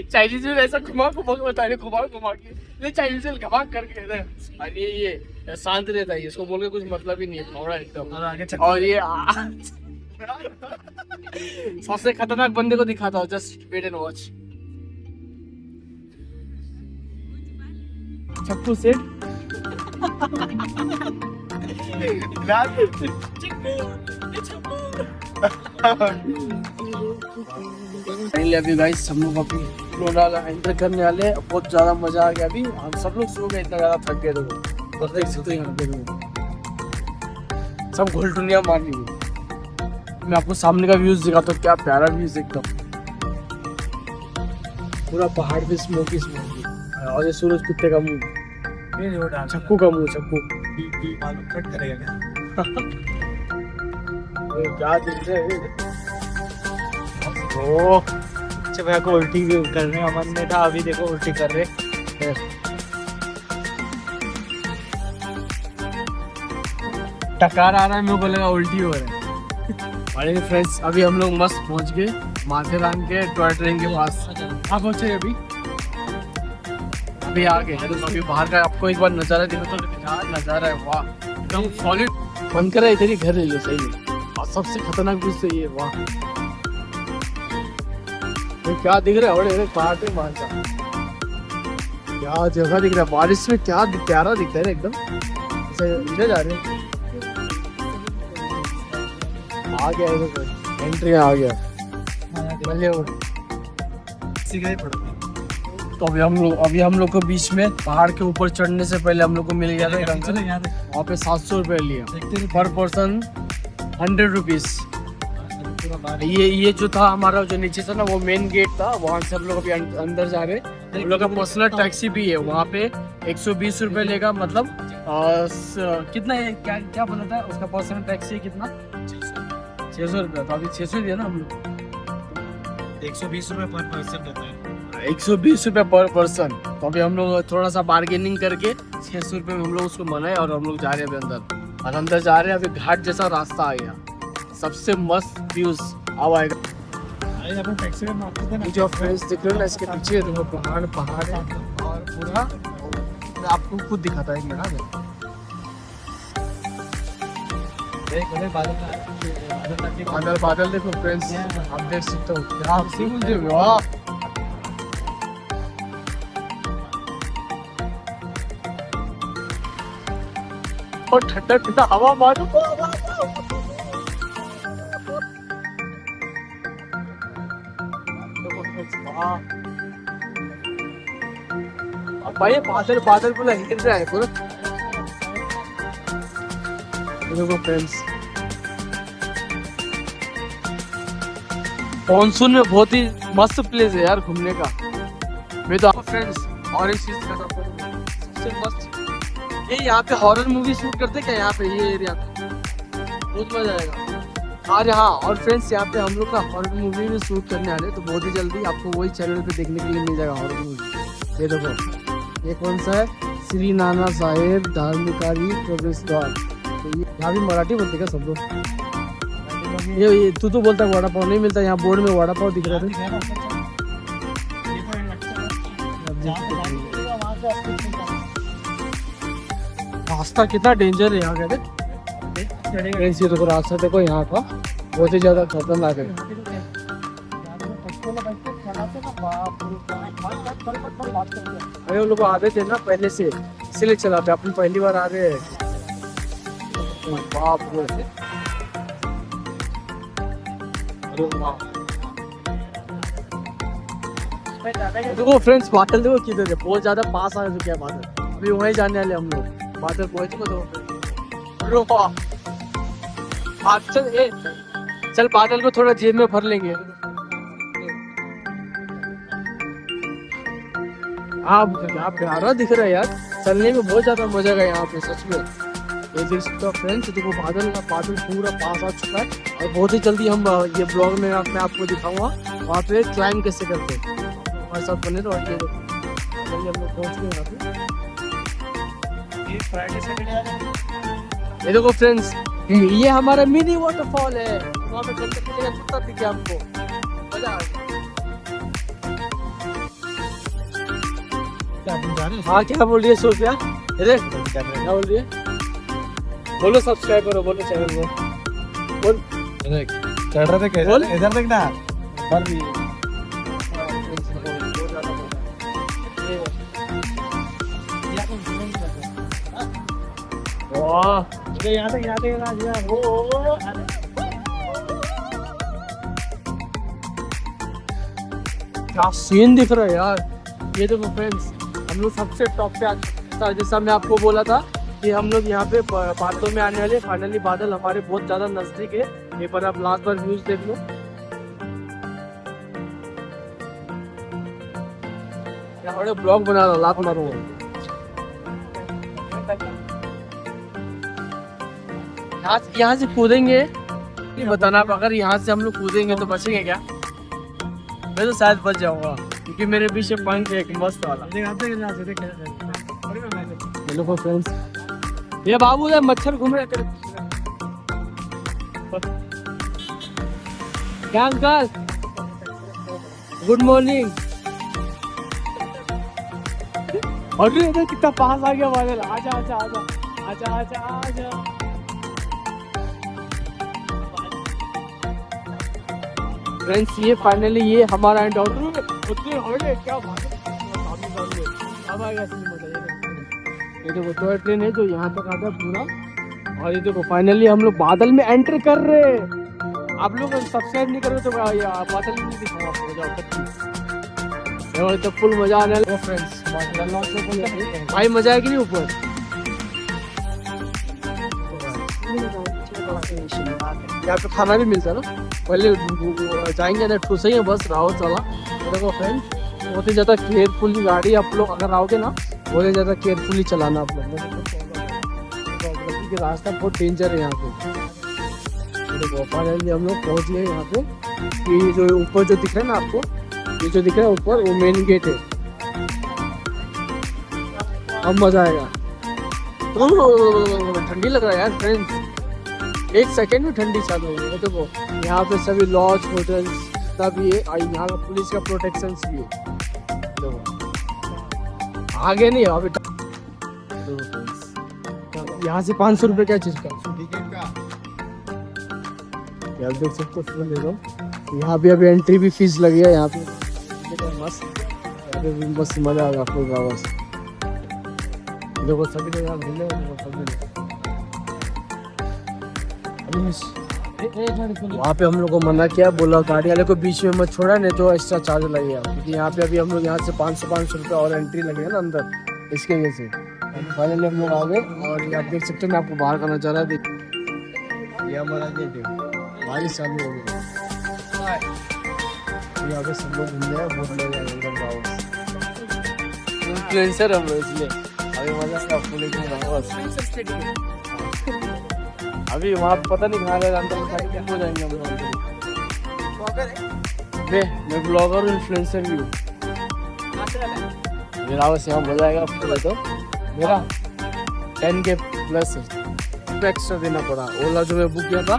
Chinese में ऐसा घुमा घुमा के बता रहे, घुमा घुमा के, ये चाइनीज में घुमा करके कहते हैं। और ये शांत रहता है, इसको बोल के कुछ मतलब ही नहीं है, थोड़ा एकदम। और आगे और ये सबसे खतरनाक बंदे को दिखाता हूँ, जस्ट वेट एंड वॉच। चप्पू सेठ अभी गाइस हम लोग अभी लोनावाला एंटर करने वाले हैं। बहुत ज्यादा मजा आ गया, अभी हम सब लोग सो गए, इतना ज्यादा थक गए थे। बस देख सकते हैं यहाँ पे सब घोलटुनिया मार ली। मैं आपको सामने का व्यूज दिखाता हूँ, क्या प्यारा व्यूज एकदम, पूरा पहाड़ पे स्मोकी स्मोकी। और ये सूरज कुत्ते का मुंह, चक्कू का मुंह, चक्कू कट करेगा क्या? क्या दिख रहा है। ओ अच्छा भैया को उल्टी करने का मन नहीं था, अभी देखो उल्टी कर रहे। टकार आ रहा है, मेरे को लगा उल्टी हो रहा है। अरे फ्रेंड्स अभी हम लोग मस्त पहुंच गए माथेरान के टॉय ट्रेन के पास। कहाँ पहुंचे अभी आ गए। तो अभी बाहर का आपको एक बार नज़ारा दिखा, तो क्या नज़ारा है, वाह एकदम सॉलिड। मन कर रहा है इधर ही घर ले लो, सही है। और सबसे खतरनाक चीज तो ये, वाह ये क्या दिख रहा है, बड़े पहाड़ पे मानसा, क्या जगह दिख रहा है, बारिश में क्या प्यारा दिखता है एकदम। इधर जा रहे हैं, आ गया एंट्री आ गया। तो अभी हम लोग को बीच में पहाड़ के ऊपर चढ़ने से पहले हम लोग को मिल गया था एक अंकल, वहाँ पे 700 रुपये लिया पर पर्सन, 100 रुपीज। ये जो था हमारा, जो नीचे था ना, वो मेन गेट था, वहाँ से हम लोग अभी अंदर जा रहे हैं। हम लोग का पर्सनल टैक्सी भी है वहाँ पे, 120 रुपये लेगा, मतलब कितना है, क्या बोला था उसका पर्सनल टैक्सी कितना, 600 रुपये। तो अभी 600 दिया ना हम लोग, 120 रुपये पर पर्सन रहता है, 120 रुपये पर पर्सन। तो अभी हम लोग थोड़ा सा बार्गेनिंग करके 600 रुपये में हम लोग उसको मनाए, और हम लोग जा रहे हैं अभी अंदर। और अंदर जा रहे हैं, अभी घाट जैसा रास्ता आ गया, सबसे मस्त व्यूज अब आएगा। टैक्सी में जो फ्रेंड्स दिख रहे हो ना, इसके पीछे देखो पहाड़ है, और पूरा मैं आपको खुद दिखाता है एक मिनट। बादल देखो फ्रेंड्स, आप देख सकते हो क्या खूबसूरत है, वाह। और ठंडा ठंडा हवा मारो, भाई बादल पूरा हिल रहा है पूरा। देखो फ्रेंड्स, मानसून में बहुत ही मस्त प्लेस है यार घूमने का। मैं तो फ्रेंड्स और एक चीज सबसे मस्त, ये यहाँ पे हॉरर मूवी शूट करते क्या यहाँ पे, ये एरिया पे बहुत मजा आएगा। और हाँ, और फ्रेंड्स यहाँ पे हम लोग का हॉरर मूवी में शूट करने आ रहे हैं, तो बहुत ही जल्दी आपको वही चैनल पे देखने के लिए मिल जाएगा हॉरर मूवी। ये देखो, ये कौन सा है, श्री नाना साहेब धार्मिकारी प्रवेश द्वार। तो ये यहाँ भी मराठी बोलते क्या सब लोग? ये तू तो बोलता वड़ा पाव नहीं मिलता, यहाँ बोर्ड में वड़ा पाव दिख रहा था। रास्ता कितना डेंजर है यहाँ का, देखो रास्ता देखो यहाँ का, बहुत ही ज्यादा खतरनाक है। अरे वो लोग आते थे ना पहले से, इसलिए चलाते, अपन पहली बार आ रहे हैं। बाप रे, देखो फ्रेंड्स बादल देखो किधर है, बहुत ज्यादा पास आ चुके हैं बादल। अभी वहीं जाने वाले हम लोग, बादल पहुंचे तो चल बादल को थोड़ा जेब में भर लेंगे। आप क्या प्यारा दिख रहा है यार, चलने में बहुत ज्यादा मजा आएगा यहाँ पे सच में। ये देख सकते हो फ्रेंड्स, देखो बादल पूरा पास आ चुका है, और बहुत ही जल्दी हम ये ब्लॉग में मैं आपको दिखाऊंगा वहाँ पे क्लाइंब कैसे करते हैं। हमारे साथ बने रहो। ये हम लोग पहुँच गए यहाँ पे। ये देखो फ्रेंड्स, ये हमारा मिनी वाटरफॉल है, वहाँ पे चलते कुत्ता दिखे हमको, मजा आ गया। क्या तुम जा रहे हो? हाँ क्या बोल रही है सोफिया? अरे क्या क्या बोल रही है? बोलो सब्सक्राइब करो, बोलो चैनल को बोल। चढ़ रहे थे कैसे? बोल। इधर देखना पर भी वाह यहाँ तक क्या सीन दिख रहा है यार। ये देखो फ्रेंड्स, हम लोग सबसे टॉप पे आ चुके हैं। जैसा मैं आपको बोला था कि हम लोग यहाँ पे बादलों में आने वाले, फाइनली बादल हमारे बहुत ज्यादा नजदीक है। एक बार आप लास्ट बार व्यूज देख लो। यहाँ ब्लॉग बना रहा, लात मारो। यहाँ से कूदेंगे, नहीं बताना आप, अगर यहाँ से हम लोग कूदेंगे तो बचेंगे क्या? मैं तो शायद बच जाऊंगा क्योंकि मेरे पीछे पंख है एक मस्त वाला। देखो फ्रेंड्स, ये बाबू है मच्छर घूम रहे तेरे। क्या अंकल, गुड मॉर्निंग। अरे इधर कितना पास आ गया बादल। आजा आजा आजा आजा आजा आजा। फ्रेंड्स ये फाइनली ये हमारा एंड आउट है। क्या बात है, अब आएगा असली मजा। ये देखो टॉय ट्रेन है जो यहाँ तक आता है पूरा। और ये देखो फाइनली हम लोग बादल में एंटर कर रहे हैं। आप लोग सब्सक्राइब नहीं कर रहे तो बादल में नहीं दिखाऊंगा आपको। जाओ तो फुल मजा आने वाला फ्रेंड्स। भाई मजा है कि नहीं ऊपर? यहाँ पे खाना भी मिलता है ना। पहले जाएंगे ना ठूस ही बस रावत वाला। देखो फ्रेंड्स, बहुत ही ज़्यादा केयरफुली गाड़ी आप लोग अगर आओगे ना, बहुत ही ज़्यादा केयरफुली चलाना आप लोग, क्योंकि रास्ता बहुत डेंजर है यहाँ पे। देखो फाइनली हम लोग पहुँच गए यहाँ पे। ये जो ऊपर जो दिख रहा है ना आपको, ये जो दिख रहा है ऊपर, वो मेन गेट है। अब मज़ा आएगा। ठंडी लग रहा है यार फ्रेंड्स, एक सेकेंड में ठंडी चालू हो गई। देखो यहाँ पे सभी लॉज होटल्स सब ये, यहाँ का पुलिस का प्रोटेक्शन भी है। देखो आगे नहीं अभी। यहाँ से 500 रुपये क्या चीज़ का यार देख सकते हो। यहाँ पे अभी एंट्री भी फीस लगी है यहाँ पे। मस्त, यहाँ पे भी मस्त मजा आएगा आपको गाँव से। देखो सभी लोग यहाँ घूमने वहाँ पे हम लोग को मना किया, बोला गाड़ी वाले को बीच में मत छोड़ा नहीं तो एक्स्ट्रा चार्ज लगेगा। क्योंकि यहाँ पे अभी हम लोग यहाँ से 500 रुपये और एंट्री लगेगा ना अंदर, इसके वजह से। फाइनली हम लोग आ गए। और ये आप देख सकते हैं, मैं आपको बाहर का नजारा देख, ये हमारा गेट है। बारिश चालू हो गई, यहाँ पे सब लोग घूमने हैं, बहुत मजा आएगा गाँव। इन्फ्लुएंसर हम लोग इसलिए अभी मजा अभी वहाँ पता नहीं कहाँ गया अंदर हो जाएंगे हम लोग। मैं ब्लॉगर और इन्फ्लुएंसर भी हूँ। मेरा बस यहाँ मजा आएगा आपको। तो मेरा 10K प्लस एक्स्ट्रा देना पड़ा। ओला जो मैं बुक किया था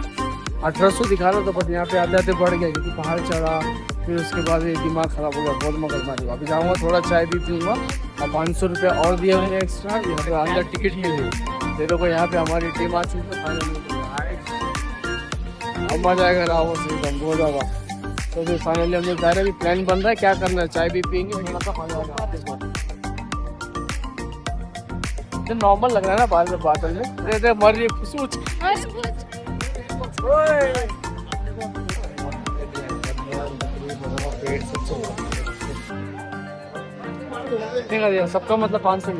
1800 दिखा रहा था, बट यहाँ पे आते आते बढ़ गया क्योंकि पहाड़ चढ़ा। फिर उसके बाद ये दिमाग खराब हो गया, बहुत मगजमारी। अभी जाऊँगा थोड़ा चाय भी पीऊँगा और 500 रुपये और दिए हुए एक्स्ट्रा। यहाँ पे अंदर टिकट के लिए देखो को यहाँ पे हमारी टीम आ चुकी है। अब मजा आएगा रावत से एकदम बहुत ज़्यादा। तो फिर फाइनली हम लोग जा रहे हैं। प्लान बन रहा है क्या करना है, चाय भी पियेंगे थोड़ा सा मजा आएगा। नॉर्मल लग रहा है ना बादल बादल में, मर रही खुश। सबका मतलब 500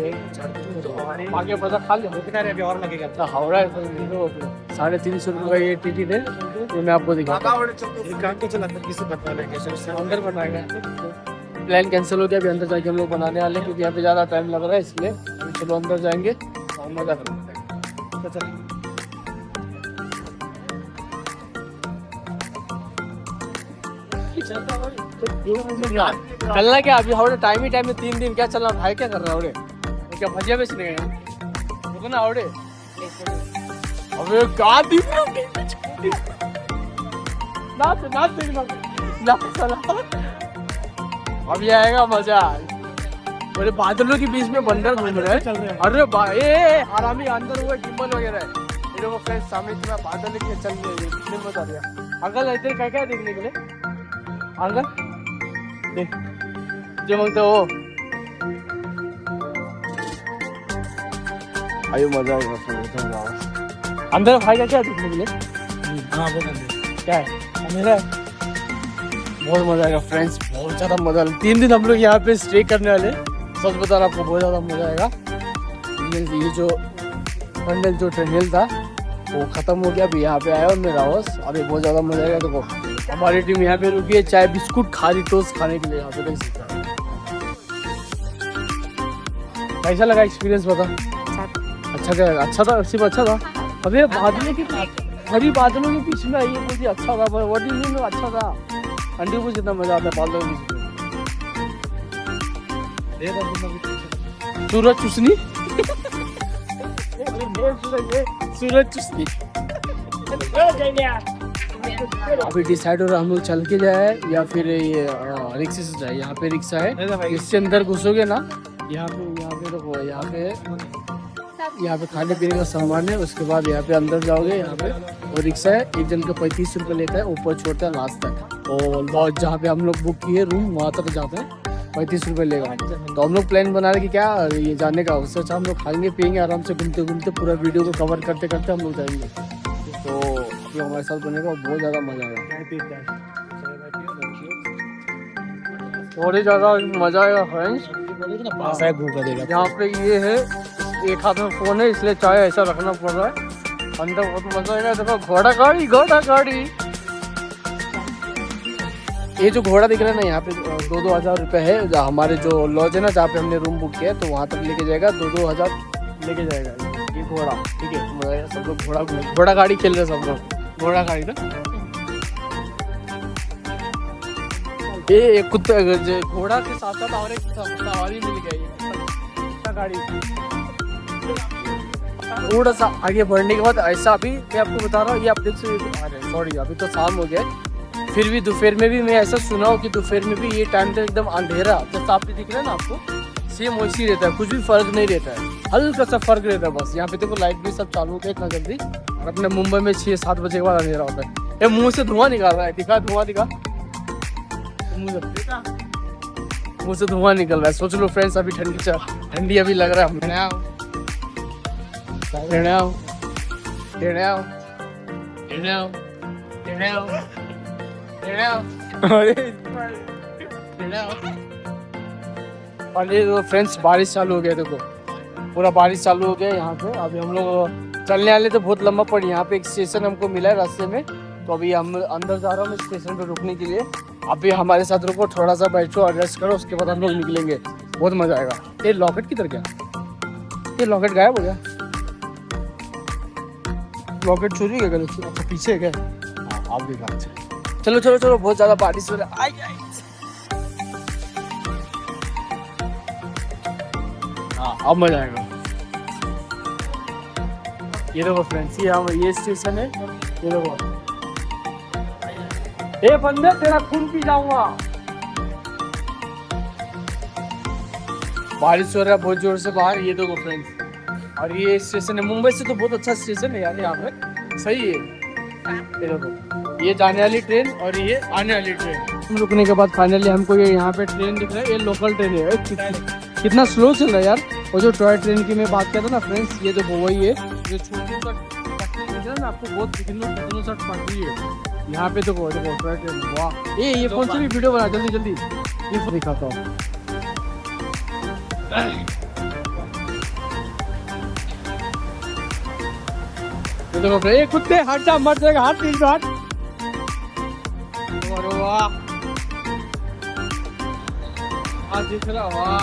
आगे पता खा ले अभी और लगेगा। हावड़ा 350 रुपये का ये टिकट है। ये मैं आपको दिखाता हूँ। अंदर बनाएगा। प्लान कैंसिल हो गया, अभी अंदर जाके हम लोग बनाने वाले हैं क्योंकि यहाँ पे ज़्यादा टाइम लग रहा है, इसलिए चलो अंदर जाएंगे और मजा करेंगे। चलना क्या अभी हावड़े टाइम ही टाइम में 3 दिन क्या चलना भाई, क्या कर रहा है हावड़े? क्या भजिया बेचने गए देखो ना हावड़े। अबे क्या अभी आएगा मजा। अरे बादलों के बीच में बंदर घूम रहा है। चल रहे हैं। अरे हरामी अंदर हुआ गिम्बल वगैरह है। ये देखो फ्रेंड्स सामने तुम्हें बादल के चल रहे हैं, कितने बता दिया। अंकल इधर क्या क्या देखने के लिए अंकल देख जो मांगते हो आयु मजा आएगा अंदर भाई का क्या देखने के लिए हाँ वो कर क्या है मेरा बहुत मजा आएगा फ्रेंड्स बहुत ज्यादा मजा आएगा 3 दिन हम लोग यहाँ पे स्टे करने वाले सच बता रहा आपको बहुत ज्यादा मजा आएगा ये जो पंडल जो ट्रेनल था वो खत्म हो गया अभी यहाँ पे आया और मेरा हाउस अभी बहुत ज्यादा मजा आएगा देखो हमारी टीम यहाँ पे रुकी है चाय बिस्कुट खाली टोस्ट खाने के लिए यहाँ पे देख सकते हैं कैसा लगा एक्सपीरियंस बता अच्छा क्या अच्छा था सिर्फ अच्छा था अबे बादलों के हरी बादलों के बीच में आइए मुझे अच्छा था व्हाट डू यू मीन अच्छा था ठंडी को जितना मजा आता है बादलों के बीच में सूरज चुसनी सूरज चुसनी अभी डिसाइड हो रहा हम लोग चल के जाए या फिर ये रिक्शे से जाए यहाँ पे रिक्शा है इससे अंदर घुसोगे ना यहाँ पे खाने पीने का सामान है उसके बाद यहाँ पे अंदर जाओगे यहाँ पे और रिक्शा है एक जन का 35 रुपये लेता है ऊपर छोड़ता है लास्ट तक और लॉज जहाँ पे हम लोग बुक किए रूम वहाँ तक जाते हैं 35 रुपये लेगा तो हम लोग प्लान बना रहे कि क्या ये जाने का उससे अच्छा हम लोग खाएंगे पियेंगे आराम से घूमते घूमते पूरा वीडियो को कवर करते करते हम लोग जाएंगे तो ये हमारे साथ बनेगा और बहुत ज़्यादा मजा आएगा बहुत ही ज़्यादा मजा आएगा फ्रेंड्स यहाँ पे ये है एक हाथ में फोन है इसलिए चाय ऐसा रखना पड़ रहा है अंदर बहुत मजा आएगा देखो घोड़ा गाड़ी ये जो घोड़ा दिख रहा है ना यहाँ पे 2-2 हज़ार रुपये है हमारे जो लॉज है ना जहाँ पे हमने रूम बुक किया है तो वहाँ तक लेके जाएगा 2-2 हज़ार लेके जाएगा ये घोड़ा ठीक है मजा आएगा सब लोग घोड़ा गाड़ी खेल रहे सब लोग घोड़ा गाड़ी ना ये कुत्ता घोड़ा के साथ साथ और एक सवारी मिल गई गाड़ी थोड़ा सा आगे बढ़ने के बाद ऐसा अभी मैं आपको बता रहा हूँ ये आप देख सकते सॉरी अभी तो शाम हो गया फिर भी दोपहर में भी मैं ऐसा सुना हूँ कि दोपहर में भी ये टाइम तो एकदम अंधेरा जैसा आप दिख रहा है ना आपको सेम वैसे ही रहता है कुछ भी फर्क नहीं रहता है हल्का सा फर्क रहता है बस यहाँ पे देखो लाइट भी सब चालू होता है इतना जल्दी और अपने मुंबई में 6-7 बजे के बाद अंधेरा होता है ये मुंह से धुआं निकाल रहा है दिखा धुआं दिखा मुंह से धुआं निकल रहा है सोच लो फ्रेंड्स अभी ठंडी अभी लग रहा है और ये तो फ्रेंड्स बारिश चालू हो गया देखो पूरा बारिश चालू हो गया यहाँ पे अभी हम लोग चलने वाले तो बहुत लंबा पड़ यहाँ पे एक स्टेशन हमको मिला है रास्ते में तो अभी हम अंदर जा रहा हूँ स्टेशन पे रुकने के लिए अभी हमारे साथ रुको थोड़ा सा बैठो और रेस्ट करो उसके बाद हम लोग निकलेंगे बहुत मजा आएगा ये लॉकेट किधर गया ये लॉकेट गायब हो गया लॉकेट चोरी है अच्छा पीछे गए आप देखा चलो चलो चलो बहुत ज्यादा बारिश हो रहा है अब मजा आएगा ये देखो फ्रेंड्स ये स्टेशन है ये देखो ए बंदे तेरा खून पी जाऊंगा बारिश हो रहा है बहुत जोर से बाहर ये देखो फ्रेंड्स और ये स्टेशन है मुंबई से तो बहुत अच्छा स्टेशन है यार यहाँ पे सही है ये देखो ये जाने वाली ट्रेन और ये आने वाली ट्रेन रुकने के बाद फाइनली हमको ये यहाँ पे ट्रेन दिख रहा है ये लोकल ट्रेन है कितना स्लो चल रहा है यार वो जो टॉय ट्रेन की मैं बात करता ना फ्रेंड्स ये देखो वही है जो छोटी सा पटरी दिख रहा है ना आपको बहुत कितनों सा पटरी है यहाँ पे देखो देखो टॉय ट्रेन वाह ये कौन सी भी वीडियो बना जल्दी जल्दी ये दिखाता हूँ देखो ये कुत्ते हट जा मर जाएगा हाथ पीट दो हाथ वाह दिख रहा वाह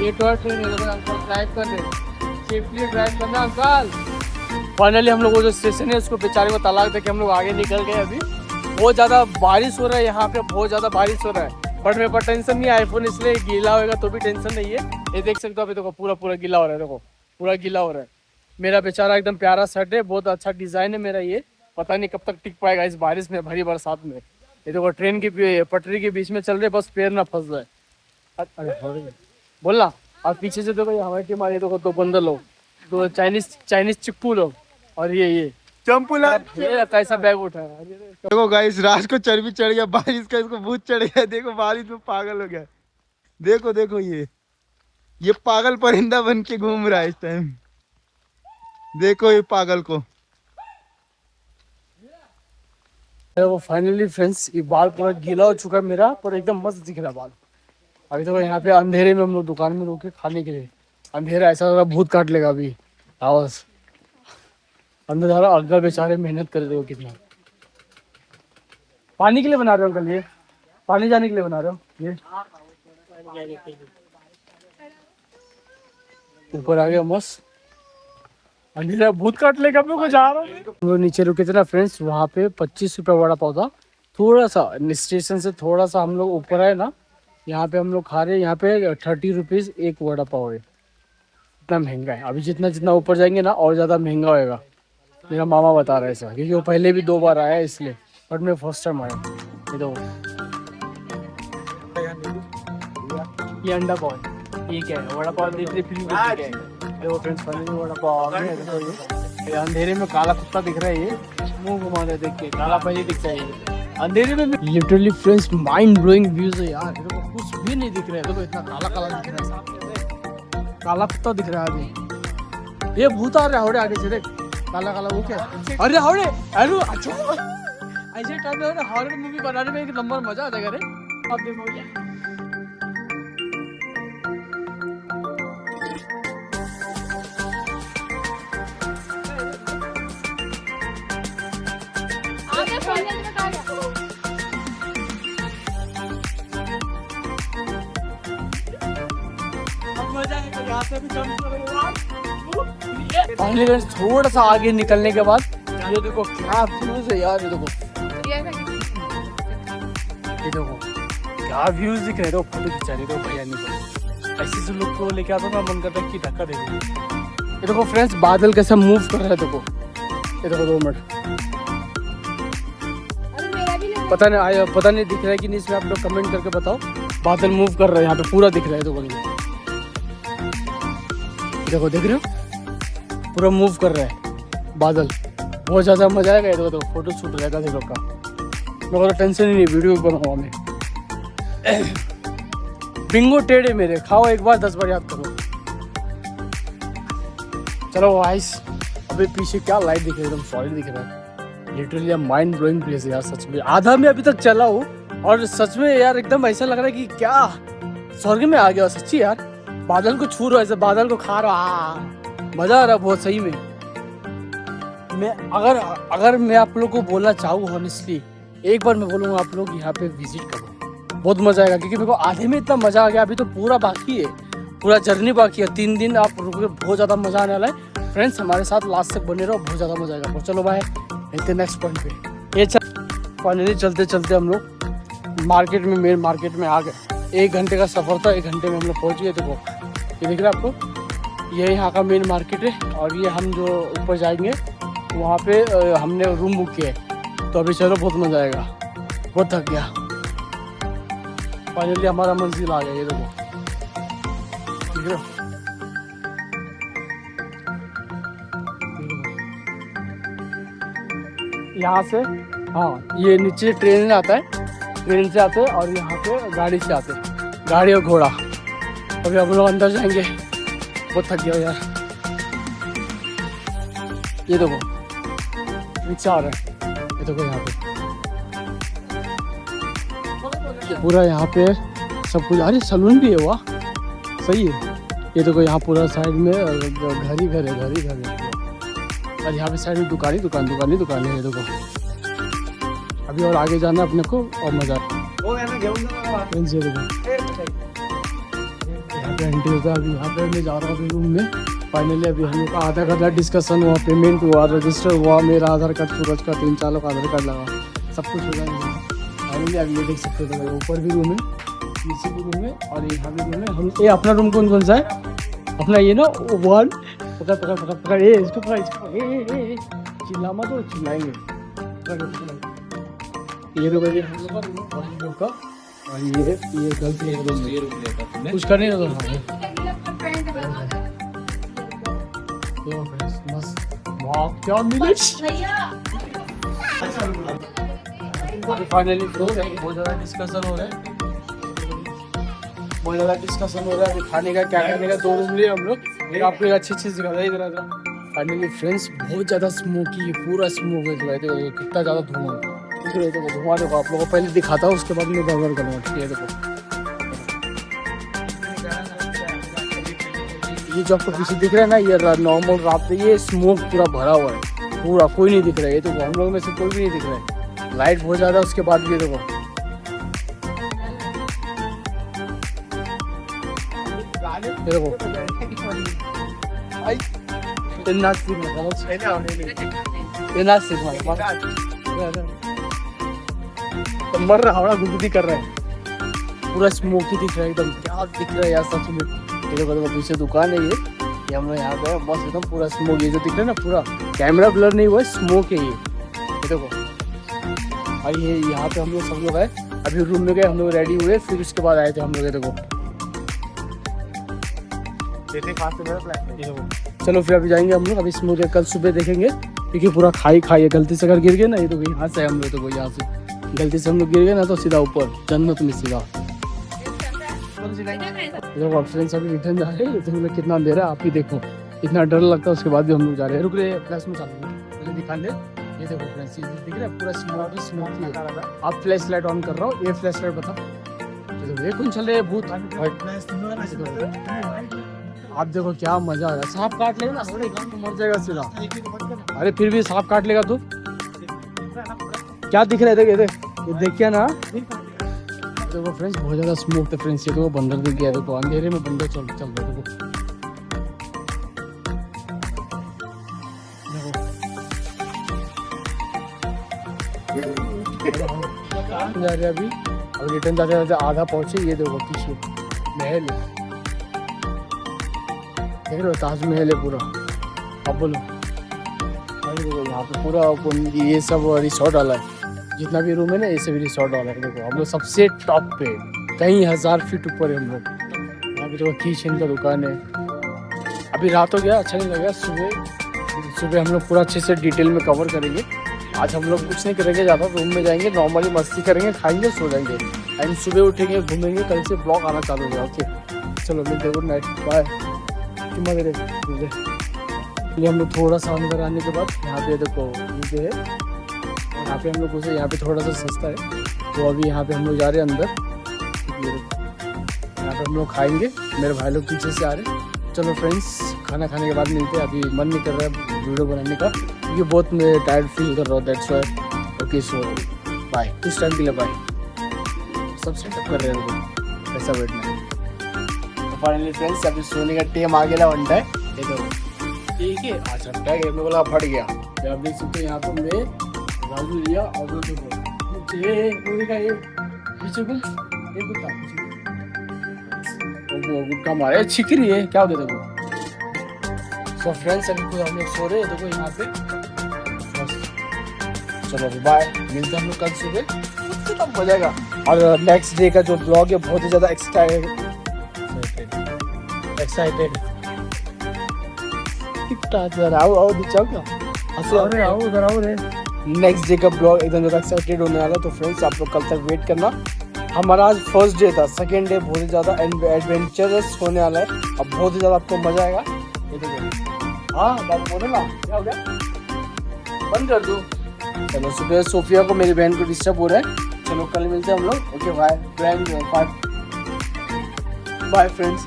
ये टॉय ट्रेन है अंकल ड्राइव कर रहे सेफली ड्राइव करना अंकल फाइनली हम लोग वो जो स्टेशन है उसको बेचारे को तलाक दे के हम लोग आगे निकल गए अभी बहुत ज़्यादा बारिश हो रहा है यहाँ पे बहुत ज़्यादा बारिश हो रहा है बट मेरे पास टेंशन नहीं आईफोन इसलिए गीला होएगा तो भी टेंशन नहीं है ये देख सकते हो अभी देखो पूरा गीला हो रहा है देखो पूरा गीला हो रहा है मेरा बेचारा एकदम प्यारा शर्ट है बहुत अच्छा डिज़ाइन है मेरा ये पता नहीं कब तक टिक पाएगा इस बारिश में भरी बरसात में ये देखो ट्रेन की पटरी के बीच में चल रहे बस पैर ना फंस जाए अरे बोलना। और पीछे से देखो ये हमारी टीम आ रही है, देखो दो बंदर लोग, दो चाइनीज चिप्पू लोग, और ये चंपुला ये कैसा बैग उठाया। देखो गाइस, रात को चर्बी चढ़ गया, बारिश का इसको भूत चढ़ गया। देखो बारिश में पागल हो गया। देखो देखो ये पागल परिंदा बन के घूम रहा है इस टाइम। देखो ये पागल को। वो फाइनली फ्रेंड्स, ये बाल पूरा गीला हो चुका है मेरा, पर एकदम मस्त दिख रहा है बाल। अभी तो यहाँ पे अंधेरे में हम लोग दुकान में रुके खाने के लिए। अंधेरा ऐसा लग रहा भूत काट लेगा अभी। आवाज अंदर जा रहा, अंकल बेचारे मेहनत कर रहे हो कितना। पानी के लिए बना रहे हो अंकल? ये पानी जाने के लिए बना रहे हो? ये ऊपर आ गया मस्त, अंधेरा भूत काट लेगा अपने को। जा रहा हूँ हम लोग नीचे रुके थे ना फ्रेंड्स, वहाँ पे 25 रुपये वड़ा पाव था। थोड़ा सा स्टेशन से थोड़ा सा हम लोग ऊपर आए ना, यहाँ पे हम लोग खा रहे हैं। यहाँ पे 30 रुपीज़ एक वड़ा पाव है। इतना महंगा है। अभी जितना जितना ऊपर जाएंगे ना और ज़्यादा महंगा होएगा। मेरा मामा बता रहा है ऐसा, क्योंकि वो पहले भी 2 बार आया है इसलिए, बट मैं फर्स्ट टाइम आया। ये तो ये अंडा पाव है। ये क्या है? वड़ा पाव देख रहे फिर देखो फ्रेंड्स, फाइनली वड़ा पाव आ गया। देखो ये अंधेरे में काला कुत्ता दिख रहा है, ये मुंह घुमा रहा है, देख के काला पहले दिखता है ये अंधेरे में। Literally friends mind blowing views है यार। देखो कुछ भी नहीं दिख रहा है, देखो इतना काला काला दिख रहा है, काला कुत्ता दिख रहा है अभी। ये भूत आ रहा है आगे से, देख काला काला। वो क्या? अरे हावड़े, अरे अच्छा ऐसे टाइम में हॉरर मूवी बनाने में एक नंबर मजा आ जाएगा रे। अब देखो ये थोड़ा सा आगे निकलने के बाद ये देखो क्या व्यूज है यार। ये देखो क्या व्यूज दिख रहे हैं। फोटो खिंचा रहे हो भैया नहीं, ऐसे से लोग को लेके आता था, मन करता है कि धक्का देखो। ये देखो फ्रेंड्स बादल कैसा मूव कर रहा है। देखो ये देखो 2 मिनट, पता नहीं दिख रहा है कि नहीं, इसमें आप लोग कमेंट करके बताओ। बादल मूव कर रहा है यहाँ पे, पूरा दिख रहा है। देखो देख रहे हो, पूरा मूव कर रहा है बादल। बहुत ज़्यादा मजा आएगा। ये देखो फोटो शूट रहेगा देखो का। मेरे को टेंशन ही नहीं, वीडियो बनाऊंगा मैं। बिंगो टेढ़े मेरे खाओ एक बार 10 बार याद करो। चलो वाइस, अभी पीछे क्या लाइट दिख रही है, एकदम सॉलिड दिख रहा है। लिटरली माइंड ब्लोइंग प्लेस है यार सच में। आधा में अभी तक चला हूँ और सच में यार एकदम ऐसा लग रहा है कि क्या स्वर्ग में आ गया सच्ची यार। बादल को छू रहा है, ऐसे बादल को खा रहा, मजा आ रहा है बहुत सही में। मैं अगर मैं आप लोग को बोलना चाहूँ ऑनेस्टली, एक बार मैं बोलूँगा आप लोग यहाँ पे विजिट करो, बहुत मजा आएगा। क्योंकि मेरे को आधे में इतना मजा आ गया, अभी तो पूरा बाकी है, पूरा जर्नी बाकी है। 3 दिन आप रुके, बहुत ज़्यादा मजा आने वाला है। फ्रेंड्स हमारे साथ लास्ट तक बने रहो, बहुत ज़्यादा मजा आएगा। और चलो भाई मिलते नेक्स्ट पॉइंट पे। ये फाइनली चलते चलते हम लोग मार्केट में, मेन मार्केट में आ गए। 1 घंटे का सफ़र था, 1 घंटे में हम लोग पहुँच गए। देखो ये दिख रहा है आपको, ये यहाँ का मेन मार्केट है। और ये हम जो ऊपर जाएंगे वहाँ पे हमने रूम बुक किया है। तो अभी चलो बहुत मज़ा आएगा, बहुत थक गया। फाइनली हमारा मंजिल आ गया। ये देखो ठीक है, यहाँ से हाँ ये नीचे ट्रेन आता है, ट्रेन से आते हैं और यहाँ पे गाड़ी से आते हैं, गाड़ी और घोड़ा। अभी हम लोग अंदर जाएंगे, बहुत थक गया यार। ये देखो रिक्शा आ रहा है, ये देखो यहाँ पे पूरा, यहाँ पे सब कुछ। अरे सलून भी है, वाह सही है। ये देखो यहाँ पूरा साइड में घर ही घर है। और यहाँ पे साइड में दुकान है। ये देखो अभी और आगे जाना अपने को और मजा। यहाँ पे एंट्री होता है। अभी यहाँ पे मैं जा रहा हूँ अभी रूम में। फाइनली अभी हम लोग का आधा घंटा डिस्कशन हुआ, पेमेंट हुआ, रजिस्टर हुआ, मेरा आधार कार्ड, सूरज का 3-4 लोग आधार कार्ड लगा, सब कुछ हो जाएगा। फाइनली अभी ये देख सकते हो, ऊपर भी रूम है, नीचे भी रूम है और यहाँ भी रूम है। हम ये अपना रूम कौन सा है अपना, ये ना 1 पकड़ ये इसको चिल्ला मत, तो चिल्लाएंगे। ये तो हम लोग का और ये गलत है ये रुक लिया था तुमने। कुछ करने दो। तो मस्त वाह क्या मिले। फाइनली फ्लोर है, बहुत ज़्यादा डिस्कशन हो रहा है, बहुत ज़्यादा डिस्कशन हो रहा है अभी खाने का क्या करने का। 2 रूम लिए हम लोग, आपको एक अच्छी चीज़ दिखा रहा है इधर। फाइनली फ्रेंड्स बहुत ज़्यादा स्मोकी है, पूरा स्मोक है। देखो कितना ज़्यादा धुआं है। देखो धुआं देखो, आप लोगों को पहले दिखाता हूँ उसके बाद मैं कवर करूँगा। ये देखो, ये जो आपको पीछे दिख रहा है ना, ये नॉर्मल रात में ये स्मोक पूरा भरा हुआ है, पूरा कोई नहीं दिख रहा है। ये देखो हम लोग में से कोई भी नहीं दिख रहा है, लाइट बहुत ज़्यादा उसके बाद ये देखो। मर रहा हमारा गुदगुदी कर रहा है, पूरा स्मोकी दिख रहा है एकदम। क्या दिख रहा है यार सच में। ये देखो पीछे दुकान है, ये हम लोग यहाँ पे बस एकदम पूरा स्मोक। ये जो दिख रहा है ना, पूरा कैमरा ब्लर नहीं हुआ है, स्मोक है ये देखो। और ये यहाँ पे हम लोग सब लोग आए, अभी रूम में गए हम लोग, रेडी हुए, फिर उसके बाद आए थे हम लोग। ये देखो चलो फिर अभी जाएंगे हम लोग, अभी स्मोक कल सुबह देखेंगे, क्योंकि पूरा खाई है। गलती से अगर गिर गए ना, ये तो यहाँ से हम लोग, देखो यहाँ से गलती से हम लोग गिर गए ना तो सीधा ऊपर जन्नत में सीधा। देखो फ्रेंड्स अभी रिटर्न जा रहे हैं, तो हमें कितना अंधेरा है आप ही देखो, इतना डर लगता है, उसके बाद भी हम लोग जा रहे हैं। रुक रहे फ्लैश में चालू पहले दिखा ले। ये देखो फ्रेंड्स ये दिख रहा है पूरा स्मोकी है। आप फ्लैश लाइट ऑन कर रहा हो, ये फ्लैश लाइट बता, ये कौन चल रहे भूत। आप देखो क्या मजा आ रहा है। सांप काट लेगा ना तो मर जाएगा सीधा। अरे फिर भी सांप काट लेगा तो क्या दिख रहा है, देख ये देखिए ना। देखो फ्रेंड्स बहुत ज़्यादा स्मोक थे फ्रेंड्स। ये देखो बंदर दिख गया, देखो अंधेरे में बंदर चल रहा है। देखो जा रहे अभी रिटर्न जाते जाते आधा पहुंचे। ये देखो पीछे महल है, देख रहे हो ताजमहल है पूरा। अब बोलो यहाँ पे पूरा ये सब रिसोर्ट वाला है, जितना भी रूम है ना ये सभी रिसोर्ट वाला है। देखो हम लोग सबसे टॉप पे, कई 1000 फीट ऊपर है हम लोग। यहाँ पे देखो किचन का दुकान है। अभी रात हो गया, अच्छा नहीं लगा। सुबह हम लोग पूरा अच्छे से डिटेल में कवर करेंगे। आज हम लोग कुछ नहीं करेंगे ज़्यादा, रूम में जाएंगे, नॉर्मली मस्ती करेंगे, खाएंगे, सो जाएंगे, एंड सुबह उठेंगे, घूमेंगे। कल से ब्लॉग आना चालू होगा। ओके चलो मिलते, गुड नाइट, बाय। ये हम लोग थोड़ा सा अंदर आने के बाद यहाँ पे देखो ये है, यहाँ पे हम लोग उसे यहाँ पे थोड़ा सा सस्ता है, तो अभी यहाँ पे हम लोग जा रहे हैं अंदर। यहाँ पे हम लोग खाएंगे, मेरे भाई लोग पीछे से आ रहे हैं। चलो फ्रेंड्स खाना खाने के बाद मिलते हैं। अभी मन नहीं कर रहा है वीडियो बनाने का, क्योंकि बहुत मैं टायर्ड फील कर रहा हूँ, that's why. Okay so bye, कुछ टाइम के लिए बाय। सब सेटअप कर रहे हैं, ऐसा बैठना है। तो फाइनली फ्रेंड्स अभी सोने का टाइम आ गया, वन टाइम देखो ठीक है। अच्छा टैग में बोला फट गया। आप देख सकते हैं यहाँ पर मैं राजू लिया और गुटका मारे छिक रही है, क्या हो गया देखो। सो फ्रेंड्स अभी कोई हम लोग सो रहे हैं, देखो यहाँ पे बस। चलो अभी बाय, मिलते हैं हम लोग कल सुबह, तब हो जाएगा। और नेक्स्ट डे का जो ब्लॉग है बहुत ही ज़्यादा एक्साइटेड नेक्स्ट डे का ब्लॉग एकदम ज़्यादा एक्साइटेड होने वाला। तो फ्रेंड्स आप लोग कल तक वेट करना। हमारा आज फर्स्ट डे था, सेकेंड डे बहुत ही ज़्यादा एडवेंचरस होने वाला है। अब बहुत ही ज़्यादा आपको मजा आएगा। ये देखो हाँ बात बोलो ना, क्या हो गया, बंद कर दो। चलो सुबह सोफिया को, मेरी बहन को डिस्टर्ब हो रहा है। चलो कल मिलते हैं हम लोग। Okay bye friends, bye friends.